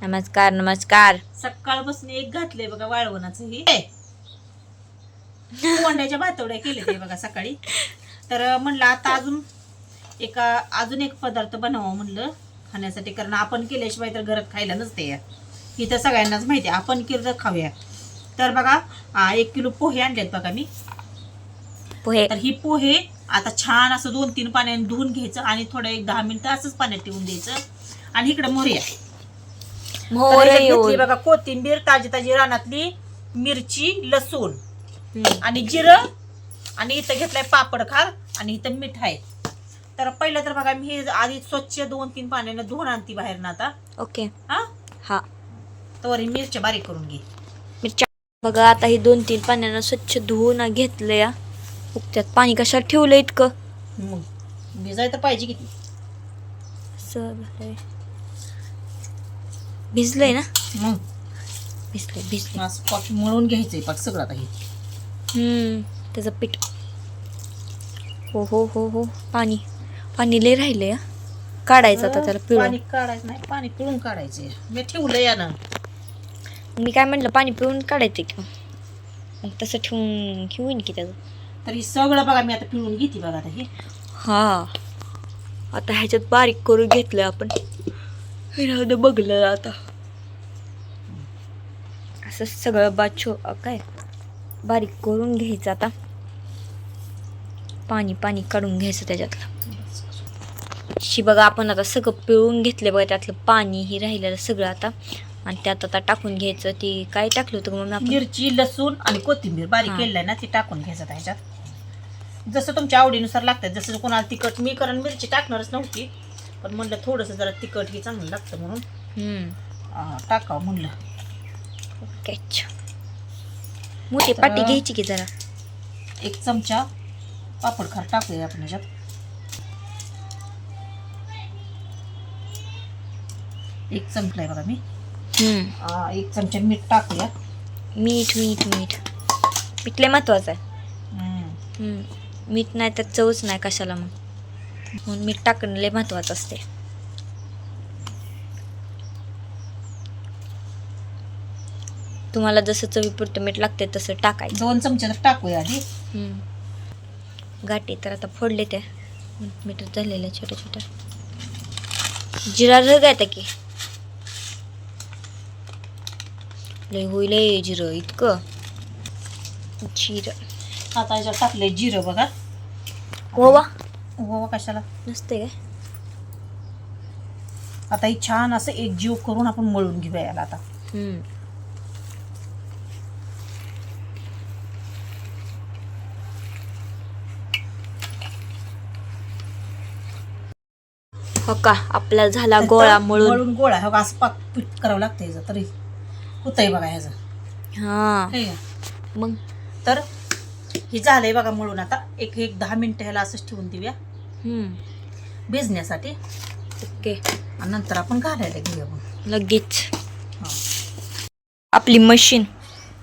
नमस्कार नमस्कार. सकाळपासून एक घातलंय बघा वाळवणाचं ही कोंड्याच्या भातवड्या केले ते बघा सकाळी. तर म्हणलं आता अजून एक पदार्थ बनवावं म्हणलं खाण्यासाठी, कारण आपण केल्याशिवाय तर घरात खायला नसते. ही तर सगळ्यांनाच माहिती आहे, आपण केलं तर खाऊया. तर बघा 1 किलो पोहे आणलेत बघा मी. पोहे तर ही पोहे आता छान असं 2-3 पाण्याने धुवून घ्यायचं आणि थोडं 1-10 मिनिटं असंच पाण्यात ठेवून द्यायचं. आणि इकडे मोहरी घेतली बघा, कोथिंबीर, ताजी रानातली मिरची, लसूण आणि जिरं, आणि इथं घेतलाय पापड खार, आणि इथं मीठ आहे. तर पहिलं तर बघा मी हे आधी स्वच्छ 2-3 पाण्याने धुवून आणती बाहेर ना आता. ओके. हा तर मिरच्या बारीक करून घे. मिरच्या बघा आता ही 2-3 पाण्यानं स्वच्छ धुवून घेतलं या. त्यात पाणी कशाला ठेवलं इतकं? मग भिजाय तर पाहिजे किती. भिजलंय ना? मग भिजलंय असं पाक मळून घ्यायचंय पाक सगळं आता हे. त्याचं पीठ. हो पाणी लय राहिलंय हा. काढायचं आता त्याला पिळून. पाणी काढायचं नाही, पाणी पिळून काढायचंय. मी ठेवलं या ना. मी काय म्हणलं पाणी पिळून काढायचं की मग तसं ठेवून घेऊन की त्याचं. तर हे सगळं बघा मी आता पिळून घेते बघा आता हे. हा आता ह्याच्यात बारीक करून घेतलं आपण. बघलं आता असं सगळं काय बारीक करून घ्यायचं. आता पाणी काढून घ्यायचं त्याच्यातलं. बघा आपण आता सगळं पिळून घेतलं बघा, त्यातलं पाणी ही राहिलेलं सगळं आता. आणि त्यात आता टाकून घ्यायचं. ती काय टाकलं होतं मग? मिरची, लसूण आणि कोथिंबीर बारीक केलेलं ना, ती टाकून घ्यायचं ह्याच्यात. जसं तुमच्या आवडीनुसार लागतं. जसं कोणाला तिखट, मी कारण मिरची टाकणारच नव्हती, पण म्हणलं थोडंसं जरा तिखट ही चांगलं लागतं म्हणून टाकावं म्हणलं. मोठी पाटी घ्यायची की जरा. 1 चमचा पापड खार टाकूया आपण ह्याच्यात. 1 चमचा आहे बघा मी. 1 चमचा मीठ टाकूया. मीठ लय महत्वाचं आहे. मीठ नाही तर चवच नाही कशाला. मग मीठ टाकणं लय महत्वाचं असते. तुम्हाला जसं चवीपुरतं मीठ लागते तसं टाकायचं. 2 चमचे तर टाकूया आधी. गाठी तर आता फोडले त्या मीठ झालेल्या छोट्या छोट्या. जिरा रग आहे की लय होईल जिरं इतकं. आता ह्याच्यात टाकले जिरं बघा. ओवा कशाला नसते काय. आता ही छान असं एकजीव करून आपण मळून घेऊया याला आता. हो का आपला झाला गोळा मळून गोळा. हो असं पाक पीठ करावं लागतं ह्याचं, तरी होतंय बघा ह्याचं. मग तर हे झालंय बघा मळून. आता एक 10 मिनिटं ह्याला असंच ठेवून देऊया भिजण्यासाठी. ओके. आणि नंतर आपण घालायला घेऊया लगेच. आपली मशीन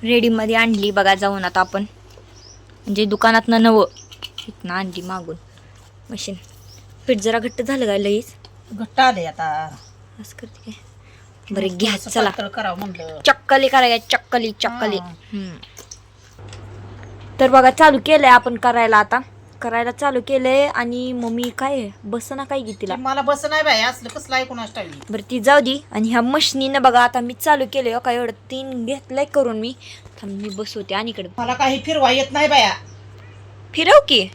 रेडीमध्ये आणली बघा जाऊन आता आपण, म्हणजे दुकानातनं नवं इथनं आणली मागून मशीन. पीठ जरा घट्ट झालं का? लईच घट्ट आले आता. असं करते काय? बरं घ्या चला. करावं म्हणलं. चक्कली करायला. चक्कली. तर बघा चालू केलंय आपण करायला चालू केलंय. आणि मम्मी काय बसना काय की तिला. मला बस नाही बाय असलं कसलं ऐकून असतं. बरं ती जाऊ दे. आणि ह्या मशनीनं बघा आता मी चालू केलंय का एवढं 3 घेतलंय करून मी. मी बसवते. आणि इकडे मला काही फिरवा येत नाही बाया. फिरव की.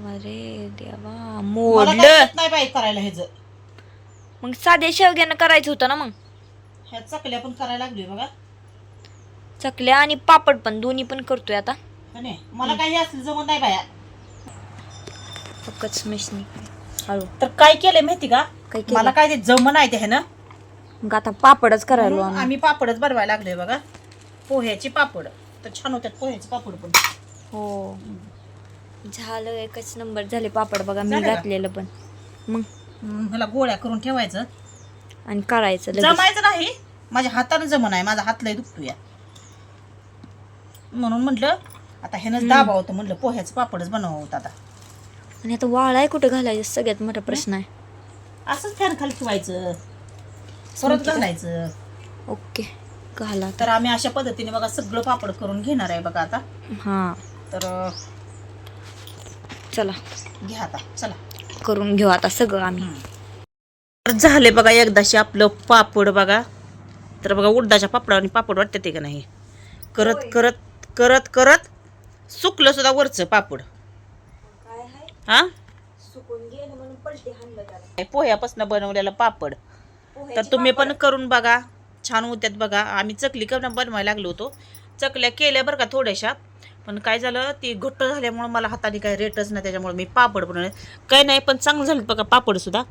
अरे देवा मोडलं नाही बाई करायला. ह्याचं मग साध्या शेवग्यानं करायचं होतं ना. मग ह्या चकल्या पण करायला लागली बघा. चकल्या आणि पापड पण दोन्ही पण करतोय आता. मला काही असलं जमत नाही बाया. फक्तच मशनी हळू. तर काय केलंय माहिती का? काय मला काय ते जमन आहे ते ना. मग आता पापडच करायला आम्ही पापडच बनवायला लागलोय बघा. पोह्याची पापड तर छान होत्यात पोह्याचे पापड पण. हो झालं. एकच नंबर झाले पापड बघा. मी घातलेलं पण. मग ह्याला गोळ्या करून ठेवायचं आणि करायचं. जमायचं नाही. माझ्या हातानं जमन आहे. माझा हात लय दुखतो या, म्हणून म्हटलं आता ह्यानंच दाबा होतं. म्हटलं पोह्याचं पापडच बनवावं होतं आता. आणि आता वाळाय कुठं घालायचं सगळ्यात मोठा प्रश्न आहे. असंच फॅन खाली ठेवायचं, परत घालायचं. ओके घाला. तर आम्ही अशा पद्धतीने बघा सगळं पापड करून घेणार आहे बघा आता. हां तर चला घ्या आता, चला करून घेऊ आता सगळं आम्ही. तर झाले बघा एकदाशी आपलं पापड बघा. तर बघा उडदाच्या पापडावर पापड वाटते ते का नाही, करत करत करत करत सुकलं सुद्धा वरचं पापड. हा पोह्यापासून बनवलेला पापड. तर तुम्ही पण करून बघा, छान होत्यात बघा. आम्ही चकली करून बनवायला लागलो होतो, चकल्या केल्या बरं का थोड्याशा, पण काय झालं ती घट्ट झाल्यामुळे मला हाताने काही रेटच नाही, त्याच्यामुळे मी पापड बनवले. काही नाही पण चांगलं झालं बघा पापड सुद्धा,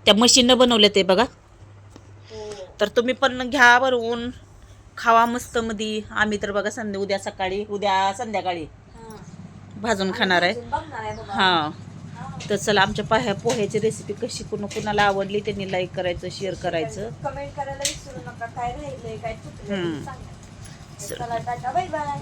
त्या मशीननं बनवले ते बघा. तर तुम्ही पण घ्या बनवून खावा मस्त मध्ये. आम्ही तर बघा उद्या संध्याकाळी भाजून खाणार आहे. हां तर चला आमच्या पोह्याची रेसिपी कशी कुणाला आवडली त्यांनी लाईक करायचं, शेअर करायचं, कमेंट करायला विसरू नका. काय राहिलंय काय चुकलं हम्म. सांगा. चला टाटा बाय बाय.